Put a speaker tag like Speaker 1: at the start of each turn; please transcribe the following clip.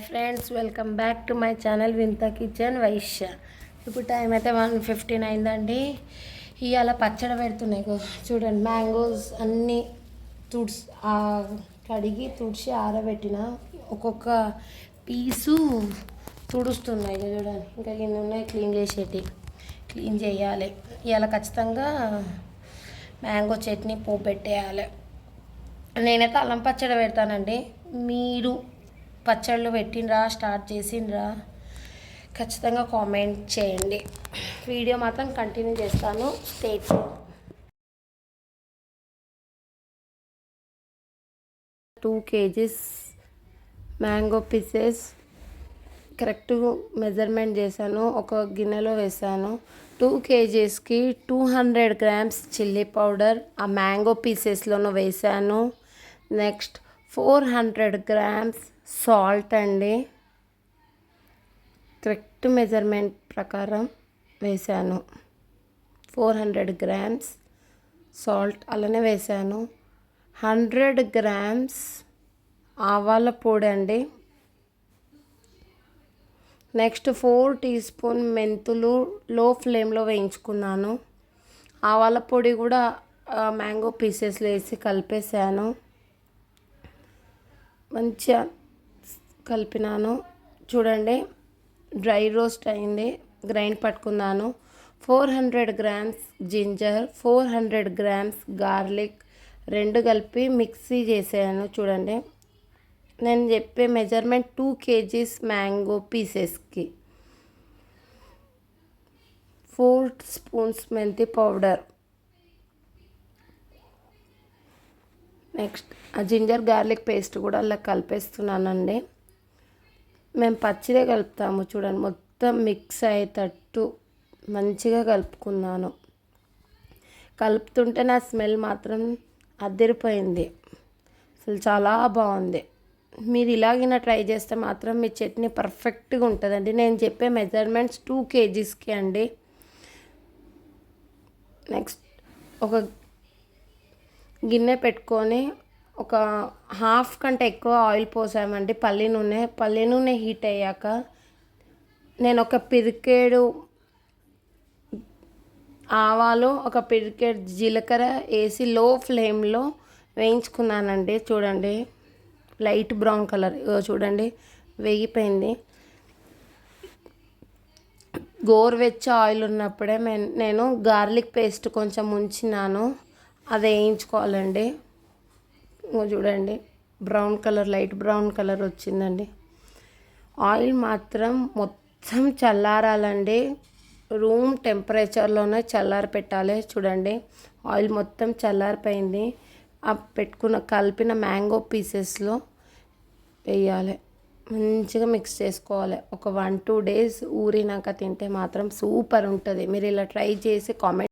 Speaker 1: Friends, welcome back to my channel వింత kitchen Vysya. ఇప్పుడు time అయితే 1:15 అయిందండి. ఇవాళ పచ్చడి పెడుతున్నాయి చూడండి. మ్యాంగోస్ అన్నీ కడిగి తుడిచి ఆరబెట్టిన ఒక్కొక్క పీసు తుడుస్తున్నాయి చూడండి. ఇంకా ఇన్ని ఉన్నాయి క్లీన్ చేసేటి. క్లీన్ చేయాలి. ఇవాళ ఖచ్చితంగా మ్యాంగో చట్నీ పోపు పెట్టేయాలి. నేనైతే అల్లం పచ్చడి పెడతానండి. మీరు పచ్చళ్ళు పెట్టినరా, స్టార్ట్ చేసిండ్రా? ఖచ్చితంగా కామెంట్ చేయండి. వీడియో మాత్రం కంటిన్యూ చేస్తాను. Stay tune. 2 kgs mango pieces correct measurement చేశాను. ఒక గిన్నెలో వేసాను. 2 kgsకి 200 grams చిల్లీ పౌడర్ ఆ మ్యాంగో పీసెస్లోనూ వేసాను. నెక్స్ట్ 400 grams సాల్ట్ అండి. కరెక్ట్ మెజర్మెంట్ ప్రకారం వేసాను. 400 grams సాల్ట్ అలానే వేసాను. 100 grams ఆవాల పొడి అండి. నెక్స్ట్ 4 teaspoon మెంతులు లో ఫ్లేమ్లో వేయించుకున్నాను. ఆవాల పొడి కూడా మ్యాంగో పీసెస్లో వేసి కలిపేసాను. మంచిగా కలిపినాను చూడండి. డ్రై రోస్ట్ అయింది. గ్రైండ్ పట్టుకున్నాను. 400 grams జింజర్, 400 grams గార్లిక్ రెండు కలిపి మిక్సీ చేసాను చూడండి. నేను చెప్పే మెజర్మెంట్ 2 kgs మ్యాంగో పీసెస్కి. 4 spoons మెంతి పౌడర్. నెక్స్ట్ ఆ జింజర్ గార్లిక్ పేస్ట్ కూడా అలా కలిపేస్తున్నానండి. మేము పచ్చిదే కలుపుతాము చూడండి. మొత్తం మిక్స్ అయ్యేటట్టు మంచిగా కలుపుకున్నాను. కలుపుతుంటే నా స్మెల్ మాత్రం అదిరిపోయింది. అసలు చాలా బాగుంది. మీరు ఇలాగిన ట్రై చేస్తే మాత్రం మీ చట్నీ పర్ఫెక్ట్గా ఉంటుందండి. నేను చెప్పే మెజర్మెంట్స్ 2 kgsకి అండి. నెక్స్ట్ ఒక గిన్నె పెట్టుకొని ఒక హాఫ్ కంటే ఎక్కువ ఆయిల్ పోసామండి. పల్లి నూనె హీట్ అయ్యాక నేను ఒక పిరికేడు ఆవాలు, ఒక పిరికేడు జీలకర్ర వేసి లో ఫ్లేమ్లో వేయించుకున్నానండి. చూడండి లైట్ బ్రౌన్ కలర్ చూడండి వేగిపోయింది. గోరువెచ్చ ఆయిల్ ఉన్నప్పుడే నేను గార్లిక్ పేస్ట్ కొంచెం ఉంచినాను. అది వేయించుకోవాలండి. చూడండి brown colour, light brown colour వచ్చిందండి. ఆయిల్ మాత్రం మొత్తం చల్లారాలండి. రూమ్ టెంపరేచర్లోనే చల్లారి పెట్టాలి. చూడండి ఆయిల్ మొత్తం చల్లారిపోయింది. ఆ కలిపిన మ్యాంగో పీసెస్లో వేయాలి. మంచిగా మిక్స్ చేసుకోవాలి. ఒక 1-2 days ఊరినాక తింటే మాత్రం సూపర్ ఉంటుంది. మీరు ఇలా ట్రై చేసి కామెంట్